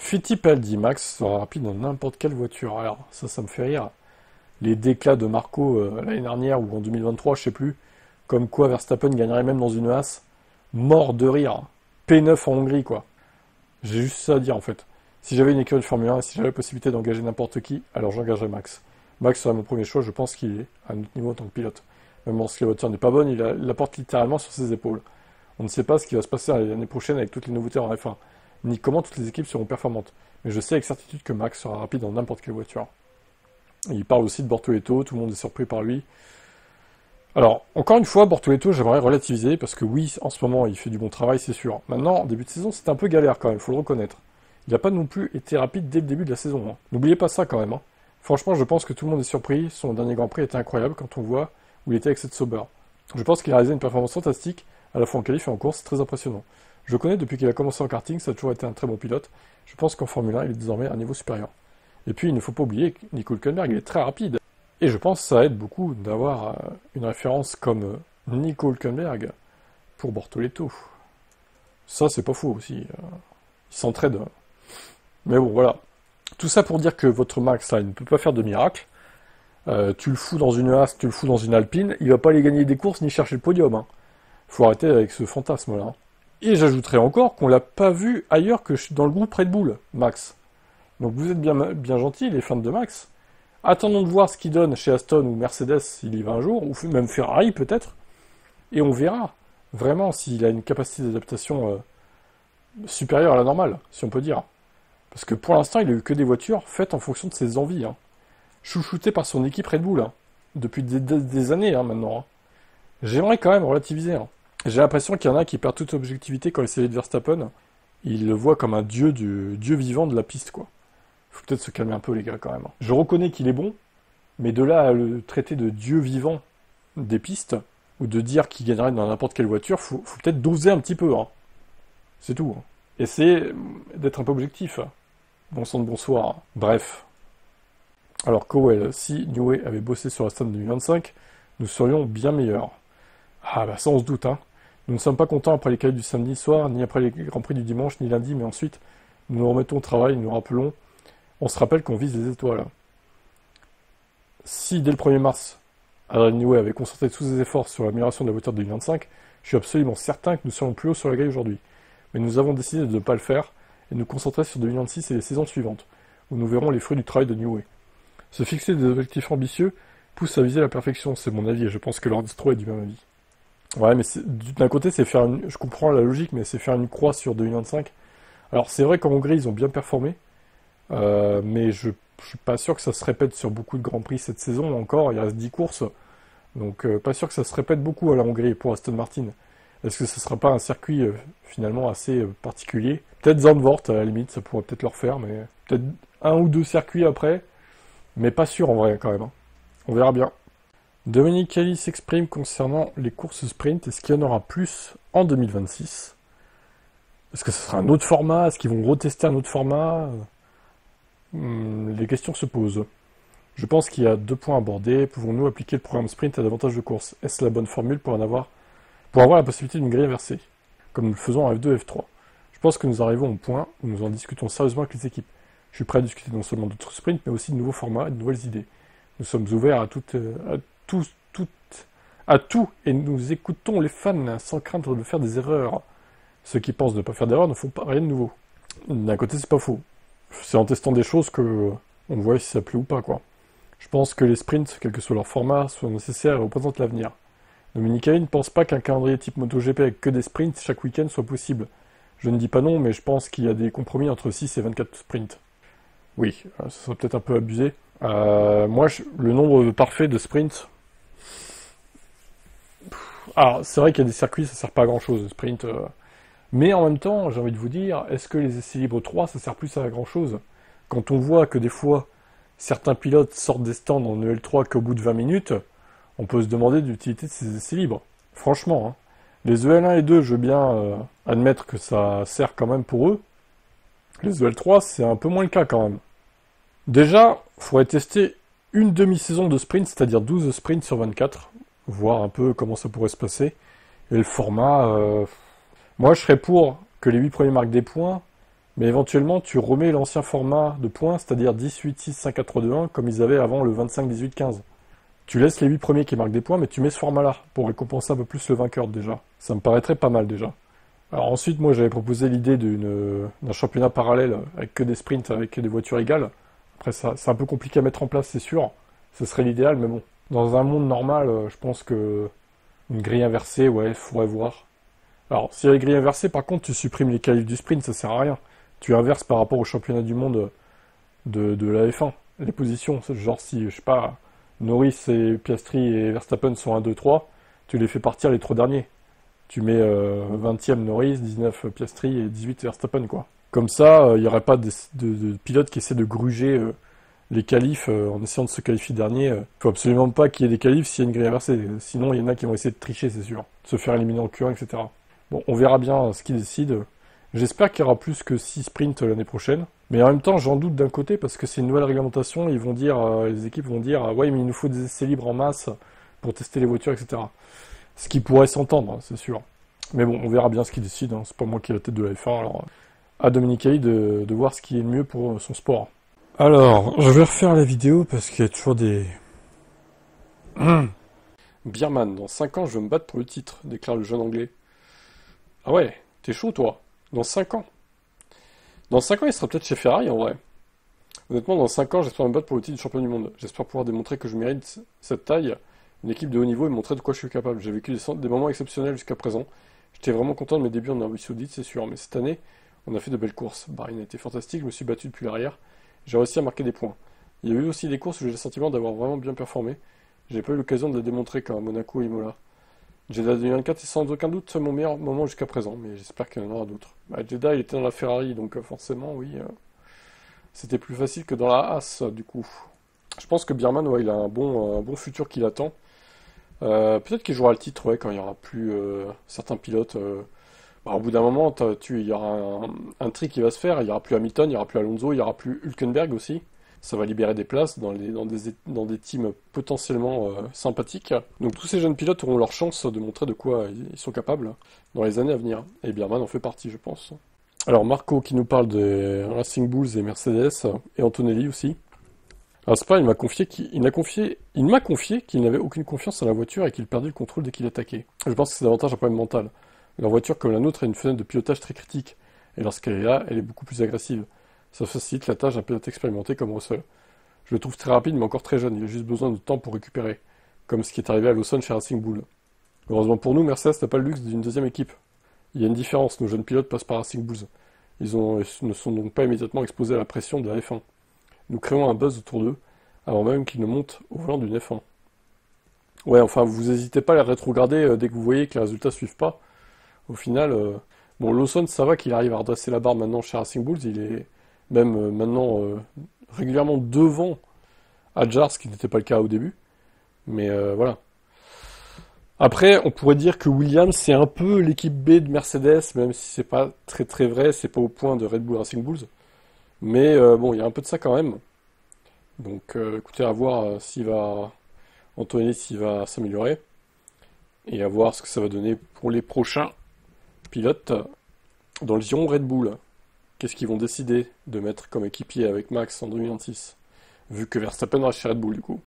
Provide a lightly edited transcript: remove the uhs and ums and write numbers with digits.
Fittipaldi, Max sera rapide dans n'importe quelle voiture. Alors, ça me fait rire. Les déclats de Marco l'année dernière ou en 2023, je sais plus, comme quoi Verstappen gagnerait même dans une Haas. Mort de rire. P9 en Hongrie, quoi. J'ai juste ça à dire, en fait. Si j'avais une écurie de Formule 1, si j'avais la possibilité d'engager n'importe qui, alors j'engagerais Max. Max serait mon premier choix, je pense qu'il est à un autre niveau en tant que pilote. Même lorsque la voiture n'est pas bonne, il la porte littéralement sur ses épaules. On ne sait pas ce qui va se passer l'année prochaine avec toutes les nouveautés en F1, ni comment toutes les équipes seront performantes. Mais je sais avec certitude que Max sera rapide dans n'importe quelle voiture. Et il parle aussi de Bortoleto, tout le monde est surpris par lui. Alors, encore une fois, Bortoleto, j'aimerais relativiser, parce que oui, en ce moment, il fait du bon travail, c'est sûr. Maintenant, en début de saison, c'était un peu galère quand même, faut le reconnaître. Il n'a pas non plus été rapide dès le début de la saison. Hein. N'oubliez pas ça quand même. Hein. Franchement, je pense que tout le monde est surpris. Son dernier Grand Prix était incroyable quand on voit où il était avec cette Sauber. Je pense qu'il a réalisé une performance fantastique, à la fois en qualif et en course, c'est très impressionnant. Je le connais depuis qu'il a commencé en karting, ça a toujours été un très bon pilote. Je pense qu'en Formule 1, il est désormais à un niveau supérieur. Et puis, il ne faut pas oublier que Nico Hülkenberg, il est très rapide. Et je pense que ça aide beaucoup d'avoir une référence comme Nico Hülkenberg pour Bortoleto. Ça, c'est pas faux aussi. Ils s'entraident. Mais bon, voilà. Tout ça pour dire que votre Max, là, il ne peut pas faire de miracle. Tu le fous dans une Haas, tu le fous dans une Alpine, il va pas aller gagner des courses ni chercher le podium. Hein. Faut arrêter avec ce fantasme-là. Hein. Et j'ajouterais encore qu'on l'a pas vu ailleurs que dans le groupe Red Bull, Max. Donc vous êtes bien gentils, les fans de Max. Attendons de voir ce qu'il donne chez Aston ou Mercedes s'il y va un jour, ou même Ferrari peut-être. Et on verra vraiment s'il a une capacité d'adaptation supérieure à la normale, si on peut dire. Parce que pour l'instant, il a eu que des voitures faites en fonction de ses envies. Hein. Chouchouté par son équipe Red Bull, hein. Depuis des années hein, maintenant. Hein. J'aimerais quand même relativiser. Hein. J'ai l'impression qu'il y en a qui perdent toute objectivité quand il s'agit de Verstappen. Ils le voient comme un dieu vivant de la piste, quoi. Faut peut-être se calmer un peu, les gars, quand même. Hein. Je reconnais qu'il est bon, mais de là à le traiter de dieu vivant des pistes, ou de dire qu'il gagnerait dans n'importe quelle voiture, faut peut-être doser un petit peu. Hein. C'est tout. Hein. Essayez d'être un peu objectif. Hein. Bon sang de bonsoir. Bref. Alors Cowell, si Newey avait bossé sur Aston 2025, nous serions bien meilleurs. Ah bah ça on se doute, hein. Nous ne sommes pas contents après les qualifs du samedi soir, ni après les Grands Prix du dimanche, ni lundi, mais ensuite, nous nous remettons au travail, nous rappelons, on se rappelle qu'on vise les étoiles. Si dès le 1er mars, Adrian Newey avait concentré tous ses efforts sur l'amélioration de la voiture de 2025, je suis absolument certain que nous serions plus haut sur la grille aujourd'hui. Mais nous avons décidé de ne pas le faire, et de nous concentrer sur 2026 et les saisons suivantes, où nous verrons les fruits du travail de Newey. Se fixer des objectifs ambitieux pousse à viser la perfection, c'est mon avis, et je pense que Lord Stroll est du même avis. Ouais, mais d'un côté, c'est faire je comprends la logique, mais c'est faire une croix sur 2025. Alors, c'est vrai qu'en Hongrie, ils ont bien performé, mais je suis pas sûr que ça se répète sur beaucoup de Grands Prix cette saison encore, il reste 10 courses, donc pas sûr que ça se répète beaucoup à la Hongrie pour Aston Martin. Est-ce que ce sera pas un circuit finalement assez particulier? Peut-être Zandvoort, à la limite, ça pourrait peut-être le refaire, mais peut-être un ou deux circuits après, mais pas sûr en vrai quand même. Hein. On verra bien. Dominique Kelly s'exprime concernant les courses sprint. Est-ce qu'il y en aura plus en 2026? Est-ce que ce sera un autre format? Est-ce qu'ils vont retester un autre format? Les questions se posent. Je pense qu'il y a 2 points abordés. Pouvons-nous appliquer le programme sprint à davantage de courses? Est-ce la bonne formule pour avoir la possibilité d'une grille inversée, comme nous le faisons en F2 et F3? Je pense que nous arrivons au point où nous en discutons sérieusement avec les équipes. Je suis prêt à discuter non seulement d'autres sprints, mais aussi de nouveaux formats et de nouvelles idées. Nous sommes ouverts à tout, et nous écoutons les fans sans craindre de faire des erreurs. Ceux qui pensent ne pas faire d'erreurs ne font pas rien de nouveau. D'un côté, c'est pas faux. C'est en testant des choses que on voit si ça plaît ou pas, quoi. Je pense que les sprints, quel que soit leur format, sont nécessaires et représentent l'avenir. Dominique Hay ne pense pas qu'un calendrier type MotoGP avec que des sprints chaque week-end soit possible. Je ne dis pas non, mais je pense qu'il y a des compromis entre 6 et 24 sprints. Oui, ça serait peut-être un peu abusé. Moi, le nombre parfait de sprints... Alors, c'est vrai qu'il y a des circuits, ça sert pas à grand-chose, le sprint. Mais en même temps, j'ai envie de vous dire, est-ce que les essais libres 3, ça sert plus à grand-chose? Quand on voit que des fois, certains pilotes sortent des stands en EL3 qu'au bout de 20 minutes, on peut se demander de l'utilité de ces essais libres. Franchement, hein. Les EL1 et 2, je veux bien admettre que ça sert quand même pour eux. Les EL3, c'est un peu moins le cas quand même. Déjà, il faudrait tester une demi-saison de sprint, c'est-à-dire 12 sprints sur 24, voir un peu comment ça pourrait se passer. Et le format, moi je serais pour que les 8 premiers marquent des points, Mais éventuellement, tu remets l'ancien format de points, c'est-à-dire 10, 8, 6, 5, 4, 3, 2, 1, comme ils avaient avant le 25, 18, 15. Tu laisses les 8 premiers qui marquent des points, mais tu mets ce format-là, pour récompenser un peu plus le vainqueur déjà. Ça me paraîtrait pas mal déjà. Alors ensuite, moi j'avais proposé l'idée d'un championnat parallèle, avec que des sprints, avec des voitures égales. Après, ça, c'est un peu compliqué à mettre en place, c'est sûr. Ce serait l'idéal, mais bon. Dans un monde normal, je pense que une grille inversée, ouais, faudrait voir. Alors, si la grille inversée, par contre, tu supprimes les qualifs du sprint, ça sert à rien. Tu inverses par rapport au championnat du monde de la F1. Les positions, c'est genre si, je sais pas, Norris et Piastri et Verstappen sont 1, 2, 3, tu les fais partir les 3 derniers. Tu mets 20e Norris, 19 Piastri et 18 Verstappen, quoi. Comme ça, il n'y aurait pas de pilotes qui essaient de gruger les qualifs en essayant de se qualifier dernier. Faut absolument pas qu'il y ait des qualifs s'il y a une grille inversée. Sinon, il y en a qui vont essayer de tricher, c'est sûr. De se faire éliminer en Q1, etc. Bon, on verra bien ce qu'ils décident. J'espère qu'il y aura plus que 6 sprints l'année prochaine. Mais en même temps, j'en doute d'un côté parce que c'est une nouvelle réglementation. Ils vont dire, les équipes vont dire, ouais, mais il nous faut des essais libres en masse pour tester les voitures, etc. Ce qui pourrait s'entendre, hein, c'est sûr. Mais bon, on verra bien ce qu'ils décident. Hein. C'est pas moi qui ai la tête de la F1. Alors, à Dominicali de voir ce qui est le mieux pour son sport. Alors, je vais refaire la vidéo parce qu'il y a toujours des... Bierman, dans 5 ans, je veux me battre pour le titre, déclare le jeune anglais. Ah ouais, t'es chaud toi. Dans 5 ans. Dans 5 ans, il sera peut-être chez Ferrari en vrai. Honnêtement, dans 5 ans, j'espère me battre pour le titre de champion du monde. J'espère pouvoir démontrer que je mérite cette taille, une équipe de haut niveau et montrer de quoi je suis capable. J'ai vécu des moments exceptionnels jusqu'à présent. J'étais vraiment content de mes débuts en Arabie Saoudite, c'est sûr. Mais cette année, on a fait de belles courses. Bahreïn a été fantastique, je me suis battu depuis l'arrière. J'ai réussi à marquer des points. Il y a eu aussi des courses où j'ai le sentiment d'avoir vraiment bien performé. J'ai pas eu l'occasion de le démontrer comme à Monaco et Imola. Jeddah 2024 est sans aucun doute mon meilleur moment jusqu'à présent, mais j'espère qu'il y en aura d'autres. Bah, Jeddah, il était dans la Ferrari, donc forcément, oui, c'était plus facile que dans la Haas, du coup. Je pense que Bierman, ouais, il a un bon futur qui l'attend. Peut-être qu'il jouera le titre, ouais, quand il y aura plus certains pilotes. Bah, au bout d'un moment, il y aura un tri qui va se faire. Il y aura plus Hamilton, il y aura plus Alonso, il y aura plus Hülkenberg aussi. Ça va libérer des places dans des teams potentiellement sympathiques. Donc tous ces jeunes pilotes auront leur chance de montrer de quoi ils sont capables dans les années à venir. Et Bierman en fait partie, je pense. Alors Marco qui nous parle des Racing Bulls et Mercedes, et Antonelli aussi. Alors c'est pas, il m'a confié qu'il n'avait aucune confiance en la voiture et qu'il perdait le contrôle dès qu'il attaquait. Je pense que c'est davantage un problème mental. Leur voiture, comme la nôtre, a une fenêtre de pilotage très critique, et lorsqu'elle est là, elle est beaucoup plus agressive. Ça facilite la tâche d'un pilote expérimenté comme Russell. Je le trouve très rapide, mais encore très jeune. Il a juste besoin de temps pour récupérer, comme ce qui est arrivé à Lawson chez Racing Bull. Heureusement pour nous, Mercedes n'a pas le luxe d'une deuxième équipe. Il y a une différence, nos jeunes pilotes passent par Racing Bulls. Ne sont donc pas immédiatement exposés à la pression de la F1. Nous créons un buzz autour d'eux, avant même qu'ils ne montent au volant d'une F1. Ouais, enfin, vous n'hésitez pas à les rétrograder dès que vous voyez que les résultats suivent pas. Au final, bon, Lawson, ça va qu'il arrive à redresser la barre maintenant chez Racing Bulls. Il est même maintenant régulièrement devant Adjar, ce qui n'était pas le cas au début. Mais voilà. Après, on pourrait dire que Williams, c'est un peu l'équipe B de Mercedes, même si c'est pas très très vrai, c'est pas au point de Red Bull Racing Bulls. Mais bon, il y a un peu de ça quand même. Donc écoutez, à voir Anthony s'il va s'améliorer. Et à voir ce que ça va donner pour les prochains pilotes dans le giron Red Bull. Qu'est-ce qu'ils vont décider de mettre comme équipier avec Max en 2026? Vu que Verstappen reste chez Red Bull du coup.